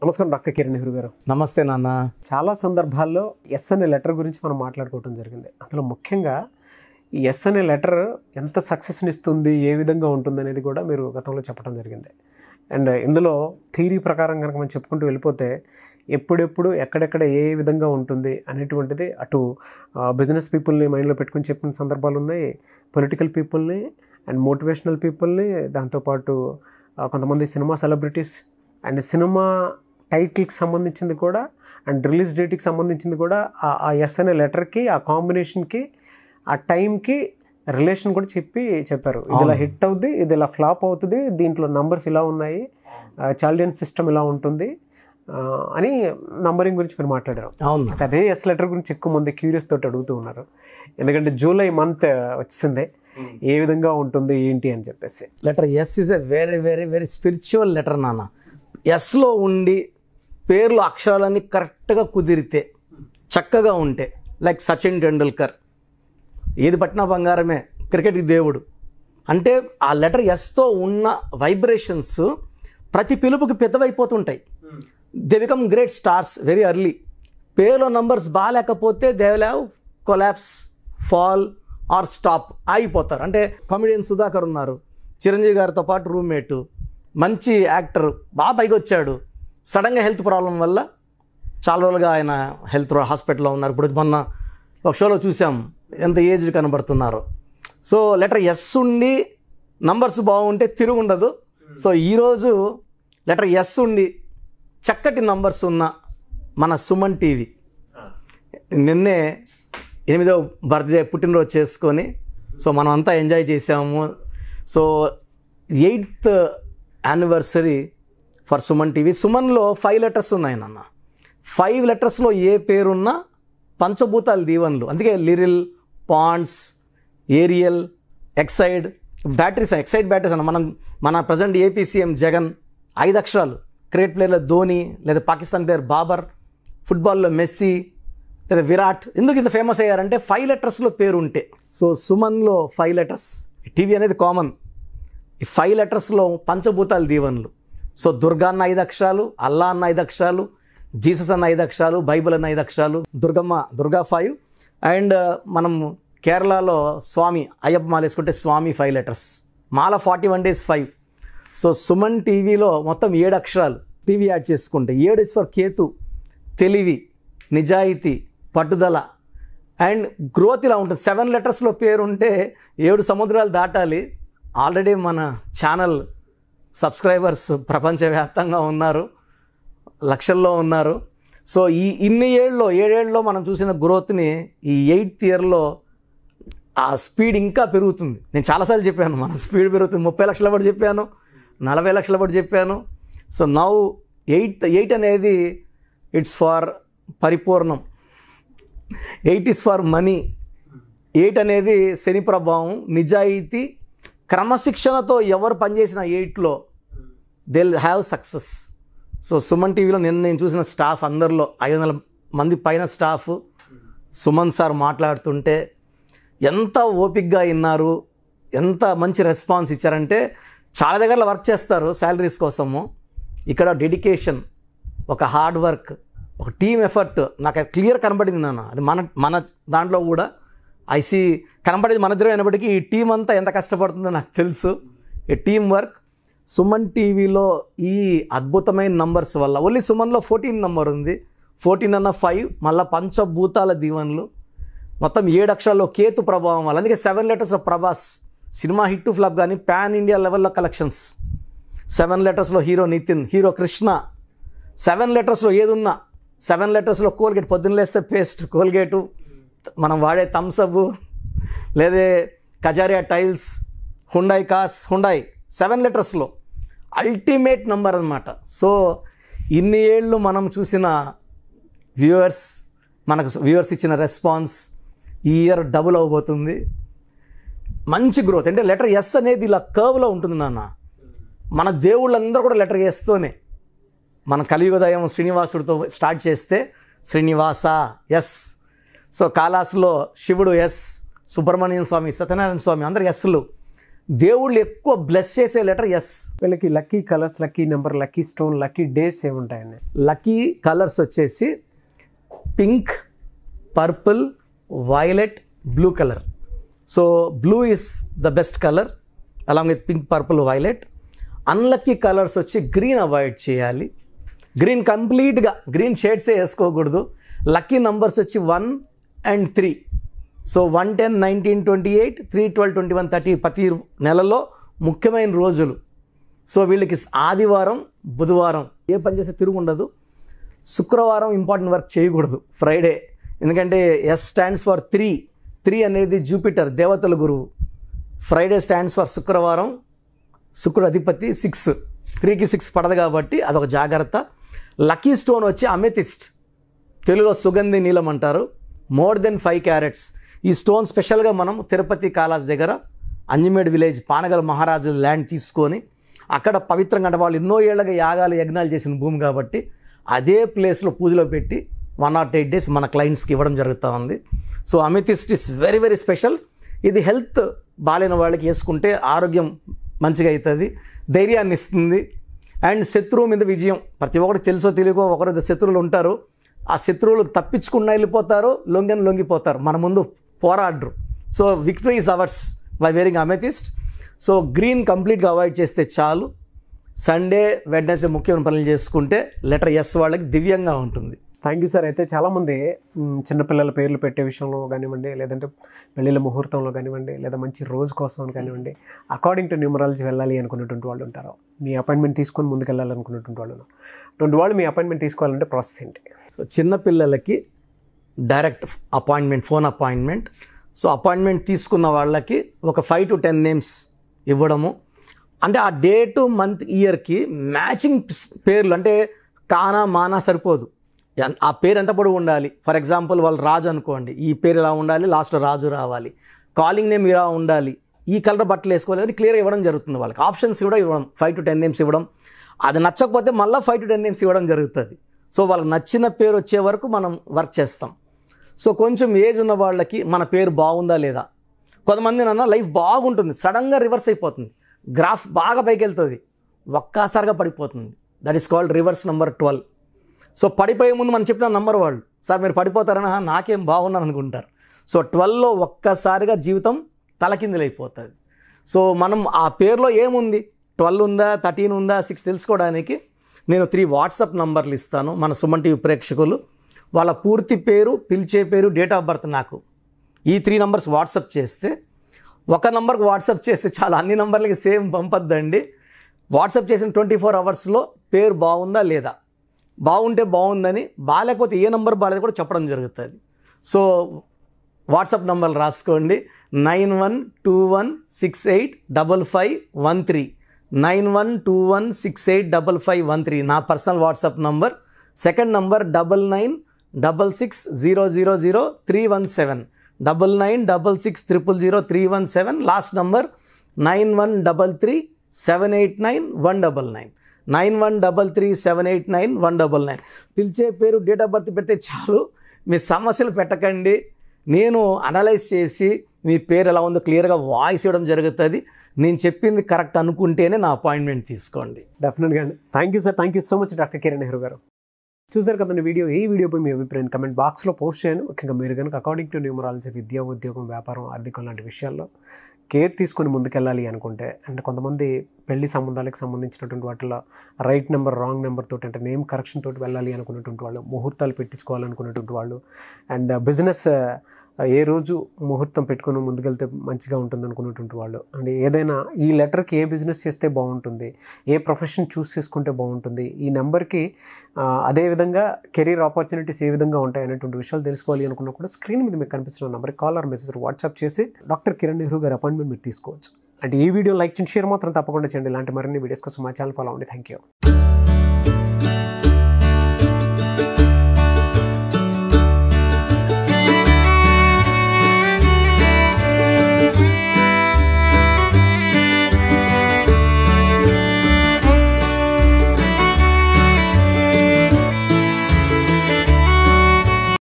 నమస్కారం డాక్టర్ కిరణ్ నెహ్రూ గారు. నమస్తే నాన్న. చాలా సందర్భాల్లో ఎస్ అనే లెటర్ గురించి మనం మాట్లాడుకోవడం జరిగింది. అందులో ముఖ్యంగా ఈ ఎస్ అనే లెటర్ ఎంత సక్సెస్ని ఇస్తుంది, ఏ విధంగా ఉంటుంది అనేది కూడా మీరు గతంలో చెప్పడం జరిగింది. అండ్ ఇందులో థియరీ ప్రకారం కనుక మనం చెప్పుకుంటూ వెళ్ళిపోతే ఎప్పుడెప్పుడు ఎక్కడెక్కడ ఏ విధంగా ఉంటుంది అనేటువంటిది అటు బిజినెస్ పీపుల్ని మైండ్లో పెట్టుకుని చెప్పిన సందర్భాలు ఉన్నాయి, పొలిటికల్ పీపుల్ని అండ్ మోటివేషనల్ పీపుల్ని, దాంతోపాటు కొంతమంది సినిమా సెలబ్రిటీస్ అండ్ సినిమా టైటిల్కి సంబంధించింది కూడా అండ్ రిలీజ్ డేట్కి సంబంధించింది కూడా ఆ ఎస్ అనే లెటర్కి, ఆ కాంబినేషన్కి, ఆ టైంకి రిలేషన్ కూడా చెప్పారు. ఇది ఇలా హిట్ అవుద్ది, ఇది ఇలా ఫ్లాప్ అవుతుంది, దీంట్లో నంబర్స్ ఇలా ఉన్నాయి, చాల్డియన్ సిస్టమ్ ఇలా ఉంటుంది అని నంబరింగ్ గురించి మీరు మాట్లాడారు. అవును, అదే ఎస్ లెటర్ గురించి ఎక్కువ మంది క్యూరియస్ తోటి అడుగుతూ ఉన్నారు. ఎందుకంటే జూలై మంత్ వచ్చింది, ఏ విధంగా ఉంటుంది ఏంటి అని చెప్పేసి. Letter S is a very very very spiritual letter నాన్న. ఎస్లో ఉండి పేర్లు అక్షరాలన్నీ కరెక్ట్గా కుదిరితే, చక్కగా ఉంటే, లైక్ సచిన్ టెండూల్కర్, ఏది పట్టినా బంగారమే, క్రికెట్కి దేవుడు అంటే ఆ లెటర్ ఎస్తో ఉన్న వైబ్రేషన్స్ ప్రతి పిలుపుకి పెద్దవైపోతుంటాయి. They become great stars very early. పేర్లో నంబర్స్ బాగాలేకపోతే they will have collapse, fall or stop, ఆగిపోతారు. అంటే కామెడియన్ సుధాకర్ ఉన్నారు, చిరంజీవి గారితో పాటు రూమ్మేటు, మంచి యాక్టర్, బాగా పైకి వచ్చాడు. సడన్గా హెల్త్ ప్రాబ్లం వల్ల చాలా రోజులుగా ఆయన హెల్త్ హాస్పిటల్లో ఉన్నారు. ఇప్పుడు మొన్న ఒక షోలో చూసాం ఎంత ఏజ్డ్ కనబడుతున్నారు. సో లెటర్ ఎస్ ఉండి నంబర్స్ బాగుంటే తిరుగు ఉండదు. సో ఈరోజు లెటర్ ఎస్ ఉండి చక్కటి నంబర్స్ ఉన్న మన సుమన్ టీవీ నిన్నే 8వ బర్త్డే పుట్టినరోజు చేసుకొని సో మనం అంతా ఎంజాయ్ చేసాము. So 8th anniversary for Suman TV. సుమన్లో 5 లెటర్స్ ఉన్నాయి నాన్న. 5 లెటర్స్లో ఏ పేరున్నా పంచభూతాల దీవెనలు. అందుకే Liril, Pond's, Ariel, Exide, batteries, Exide batteries అన్న. మన ప్రజెంట్ ఏపీ సీఎం జగన్ 5 అక్షరాలు. క్రికెట్ ప్లేయర్లో ధోని, లేదా పాకిస్తాన్ ప్లేయర్ బాబర్, ఫుట్బాల్లో మెస్సీ, లేదా విరాట్. ఎందుకు ఇంత ఫేమస్ అయ్యారంటే 5 లెటర్స్లో పేరు ఉంటే. సో సుమన్లో 5 లెటర్స్. టీవీ అనేది కామన్. ఈ 5 లెటర్స్లో పంచభూతాల దీవెనలు. సో దుర్గా అన్న 5 అక్షరాలు, అల్లా అన్న 5 అక్షరాలు, జీసస్ అన్న 5 అక్షరాలు, బైబిల్ అన్న 5 అక్షరాలు, దుర్గా 5. అండ్ మనం కేరళలో స్వామి అయ్యప్ప మాల వేసుకుంటే స్వామి 5 లెటర్స్. మాల 41 days 5. సో సుమన్ టీవీలో మొత్తం 7 అక్షరాలు. టీవీ యాడ్ చేసుకుంటే 7 ఇస్ ఫర్ కేతు, తెలివి, నిజాయితీ, పట్టుదల అండ్ గ్రోత్. ఇలా ఉంటుంది. 7 లెటర్స్లో పేరు ఉంటే 7 సముద్రాలు దాటాలి. ఆల్రెడీ మన ఛానల్ సబ్స్క్రైబర్స్ ప్రపంచవ్యాప్తంగా ఉన్నారు, లక్షల్లో ఉన్నారు. సో ఈ 7 ఏళ్ళలో మనం చూసిన గ్రోత్ని ఈ 8th ఇయర్లో ఆ స్పీడ్ ఇంకా పెరుగుతుంది. నేను చాలాసార్లు చెప్పాను మన స్పీడ్ పెరుగుతుంది. 30 లక్షల పడి చెప్పాను, 40 లక్షల పడి చెప్పాను. సో నౌ 8 అనేది ఇట్స్ ఫర్ పరిపూర్ణం. 8 ఇస్ ఫర్ మనీ. 8 అనేది శని ప్రభావం, నిజాయితీ, క్రమశిక్షణతో ఎవరు పనిచేసిన 8లో they will have success. So Suman టీవీలో నేను చూసిన స్టాఫ్ అందరిలో 500 మంది పైన స్టాఫ్. సుమన్ సార్ మాట్లాడుతుంటే ఎంత ఓపిక్గా విన్నారు, ఎంత మంచి రెస్పాన్స్ ఇచ్చారంటే. చాలా దగ్గరలో వర్క్ చేస్తారు శాలరీస్ కోసము. ఇక్కడ డెడికేషన్, ఒక హార్డ్ వర్క్, ఒక టీమ్ ఎఫర్ట్ నాకు క్లియర్ కనబడింది నాన్న. అది మన దాంట్లో కూడా ఐసీ కనబడేది మన దగ్గర అయినప్పటికీ ఈ టీం అంతా ఎంత కష్టపడుతుందో నాకు తెలుసు. ఈ టీమ్ వర్క్. సుమన్ టీవీలో ఈ అద్భుతమైన నంబర్స్ వల్ల ఓన్లీ సుమన్లో 14 నంబర్ ఉంది. 14 అన్న 5, మళ్ళీ పంచభూతాల దీవెనలు, మొత్తం 7 అక్షరాల్లో కేతు ప్రభావం వల్ల. అందుకే 7 లెటర్స్లో ప్రభాస్ సినిమా హిట్ ఫ్లాప్ కానీ పాన్ ఇండియా లెవెల్లో కలెక్షన్స్. 7 లెటర్స్లో హీరో నితిన్, హీరో కృష్ణ. 7 లెటర్స్లో ఏదున్నా. 7 లెటర్స్లో కోల్గేట్, పొద్దున్న లేస్తే పేస్ట్, కోల్గేటు, మనం వాడే థమ్సప్, లేదా Kajaria tiles, Hyundai cars, Hyundai. 7 లెటర్స్లో అల్టిమేట్ నంబర్ అనమాట. సో ఇన్ని ఏళ్ళు మనం చూసిన వ్యూవర్స్ ఇచ్చిన రెస్పాన్స్ ఈ ఇయర్ డబుల్ అవబోతుంది. మంచి గ్రోత్. అంటే లెటర్ ఎస్ అనేది ఇలా కర్వ్లో ఉంటుంది నాన్న. మన దేవుళ్ళందరూ కూడా లెటర్ ఎస్తోనే. మన కలియుగదయం శ్రీనివాసుడితో స్టార్ట్ చేస్తే శ్రీనివాస ఎస్. సో కాళాస్లో శివుడు ఎస్, సుబ్రహ్మణ్యం స్వామి, సత్యనారాయణ స్వామి అందరు ఎస్లు. దేవుళ్ళు ఎక్కువ బ్లెస్ చేసే లెటర్ ఎస్. వీళ్ళకి lucky colours, lucky number, lucky stone, lucky days ఏముంటాయండి? లక్కీ కలర్స్ వచ్చేసి pink, purple, violet, blue colour. So blue is the best colour along with pink, purple, violet. Unlucky colours వచ్చి green avoid చేయాలి. Green కంప్లీట్గా green షేడ్సే వేసుకోకూడదు. Lucky numbers వచ్చి 1 and 3. So 1, 10, 19, 28, 3, 12, 21, 30 ప్రతి నెలలో ముఖ్యమైన రోజులు. సో వీళ్ళకి ఆదివారం, బుధవారం ఏ పని చేస్తే తిరుగు ఉండదు. శుక్రవారం ఇంపార్టెంట్ వర్క్ చేయకూడదు, ఫ్రైడే. ఎందుకంటే ఎస్ స్టాండ్స్ ఫర్ 3. 3 అనేది జూపిటర్, దేవతల గురువు. ఫ్రైడే స్టాండ్స్ ఫర్ శుక్రవారం, శుక్రుడు అధిపతి 6. 3కి 6 పడదు కాబట్టి అదొక జాగ్రత్త. లక్కీ స్టోన్ వచ్చి అమెథిస్ట్, తెలుగులో సుగంధి నీలం అంటారు. More than 5 carats. ఈ స్టోన్ స్పెషల్గా మనం తిరుపతి కాలాజ్ దగ్గర అంజమేడ్ విలేజ్ పానగల మహారాజుల ల్యాండ్ తీసుకొని అక్కడ పవిత్రంగా, అంటే వాళ్ళు ఎన్నో ఏళ్ళగా యాగాలు యజ్ఞాలు చేసిన భూమి కాబట్టి అదే ప్లేస్లో పూజలో పెట్టి 108 days మన క్లయింట్స్కి ఇవ్వడం జరుగుతూ ఉంది. So amethyst is very very special. ఇది హెల్త్ బాగాలేని వాళ్ళకి వేసుకుంటే ఆరోగ్యం మంచిగా అవుతుంది, ధైర్యాన్ని ఇస్తుంది. అండ్ శత్రువు మీద విజయం. ప్రతి ఒక్కరికి తెలుసో తెలియకో ఒకరు శత్రువులు ఉంటారు. ఆ శత్రువులు తప్పించుకున్న వెళ్ళిపోతారు, లొంగిపోతారు, మన ముందు పోరాడరు. So victory is ours by wearing amethyst. So green కంప్లీట్గా అవాయిడ్ చేస్తే చాలు. సండే, వెడ్నెస్డే ముఖ్యమైన పనులు చేసుకుంటే లెటర్ ఎస్ వాళ్ళకి దివ్యంగా ఉంటుంది. Thank you sir. అయితే చాలామంది చిన్నపిల్లల పేర్లు పెట్టే విషయంలో కానివ్వండి, లేదంటే పెళ్ళిళ్ళ ముహూర్తంలో కానివ్వండి, లేదా మంచి రోజు కోసం కానివ్వండి, అకార్డింగ్ టు న్యూమరాలజీ వెళ్ళాలి అనుకునేటువంటి వాళ్ళు ఉంటారు. మీ అపాయింట్మెంట్ తీసుకొని ముందుకు వెళ్ళాలనుకునేటువంటి వాళ్ళు. అటువంటి వాళ్ళు మీ అపాయింట్మెంట్ తీసుకోవాలంటే ప్రాసెస్ ఏంటి? సో చిన్నపిల్లలకి direct appointment, phone appointment. So appointment తీసుకున్న వాళ్ళకి ఒక 5 to 10 names ఇవ్వడము. అంటే ఆ డేటు, మంత్, ఇయర్కి మ్యాచింగ్ పేర్లు. అంటే కానా మానా సరిపోదు, ఆ పేరు ఎంత పొడవు ఉండాలి. ఫర్ ఎగ్జాంపుల్ వాళ్ళు రాజు అనుకోండి, ఈ పేరు ఇలా ఉండాలి, లాస్ట్లో రాజు రావాలి. కాలింగ్ నేమ్ ఇలా ఉండాలి, ఈ కలర్ బట్టలు వేసుకోవాలి అని క్లియర్గా ఇవ్వడం జరుగుతుంది. వాళ్ళకి ఆప్షన్స్ కూడా ఇవ్వడం, 5 to 10 names ఇవ్వడం. అది నచ్చకపోతే మళ్ళీ 5 to 10 names ఇవ్వడం జరుగుతుంది. సో వాళ్ళకి నచ్చిన పేరు వచ్చే వరకు మనం వర్క్ చేస్తాం. సో కొంచెం ఏజ్ ఉన్న వాళ్ళకి మన పేరు బాగుందా లేదా. కొంతమంది నాన్న లైఫ్ బాగుంటుంది, సడన్గా రివర్స్ అయిపోతుంది, గ్రాఫ్ బాగా పైకి వెళ్తుంది, ఒక్కసారిగా పడిపోతుంది. That is called reverse number 12. So పడిపోయే ముందు మనం చెప్పిన నంబర్ వాళ్ళు, సార్ మీరు పడిపోతారని, నాకేం బాగున్నాను అనుకుంటారు. సో 12లో ఒక్కసారిగా జీవితం తలకిందులైపోతుంది. సో మనం ఆ పేరులో ఏముంది, 12 ఉందా, 13 ఉందా, 6 తెలుసుకోవడానికి నేను 3 వాట్సాప్ నంబర్లు ఇస్తాను. మన సుమన్ టీవీ ప్రేక్షకులు వాళ్ళ పూర్తి పేరు, పిలిచే పేరు, డేట్ ఆఫ్ బర్త్ నాకు ఈ 3 numbers వాట్సాప్ చేస్తే, ఒక నంబర్కి వాట్సాప్ చేస్తే చాలా, అన్ని నంబర్లకి సేమ్ పంపొద్దండి. వాట్సాప్ చేసిన 24 hours పేరు బాగుందా లేదా, బాగుంటే బాగుందని, బాగాలేకపోతే ఏ నంబర్ బాగాలేదు కూడా చెప్పడం జరుగుతుంది. సో వాట్సాప్ నంబర్లు రాసుకోండి. 9121685513, 9121685513 నా personal WhatsApp number. Second number 9966000317, 9966000317. Last number 9133789199, 9133789199. పిలిచే పేరు, డేట్ ఆఫ్ బర్త్ పెడితే చాలు. మీ సమస్యలు పెట్టకండి, నేను అనలైజ్ చేసి మీ పేరు ఎలా ఉందో క్లియర్గా వాయిస్ ఇవ్వడం జరుగుతుంది. నేను చెప్పింది కరెక్ట్ అనుకుంటేనే నా అపాయింట్మెంట్ తీసుకోండి. డెఫినెట్గా అండి. Thank you sir. Thank you so much doctor Kiran Nehru గారు. చూసారు కదండి వీడియో. ఈ వీడియోపై మీ అభిప్రాయం కమెంట్ బాక్స్లో పోస్ట్ చేయండి. ముఖ్యంగా మీరు కనుక అకార్డింగ్ టు న్యూమరాలజీ విద్య, ఉద్యోగం, వ్యాపారం, ఆర్థికం లాంటి విషయాల్లో కేర్ తీసుకొని ముందుకెళ్ళాలి అనుకుంటే, అంటే కొంతమంది పెళ్లి సంబంధాలకు సంబంధించినటువంటి వాటిలో రైట్ నెంబర్, రాంగ్ నెంబర్ తోటి, అంటే నేమ్ కరెక్షన్ తోటి వెళ్ళాలి అనుకున్నటువంటి వాళ్ళు, ముహూర్తాలు పెట్టించుకోవాలనుకున్నటువంటి వాళ్ళు, అండ్ బిజినెస్ ఏ రోజు ముహూర్తం పెట్టుకుని ముందుకెళ్తే మంచిగా ఉంటుంది అనుకున్నటువంటి వాళ్ళు, అండ్ ఏదైనా ఈ లెటర్కి ఏ బిజినెస్ చేస్తే బాగుంటుంది, ఏ ప్రొఫెషన్ చూస్ చేసుకుంటే బాగుంటుంది, ఈ నెంబర్కి అదేవిధంగా కెరీర్ ఆపర్చునిటీస్ ఏ విధంగా ఉంటాయి అనేటువంటి విషయాలు తెలుసుకోవాలి అనుకున్నా కూడా స్క్రీన్ మీద మీకు కనిపిస్తున్న నెంబర్కి కాల్ ఆర్ మెసేజ్ వాట్సాప్ చేసి డాక్టర్ కిరణ్ నెహ్రూ గారి అపాయింట్మెంట్ మీరు తీసుకోవచ్చు. అంటే ఈ వీడియో లైక్ చేయండి, షేర్ మాత్రం తప్పకుండా చేయండి. ఇలాంటి మరిన్ని వీడియోస్ కోసం మా ఛానల్ ఫాలో అవ్వండి. Thank you.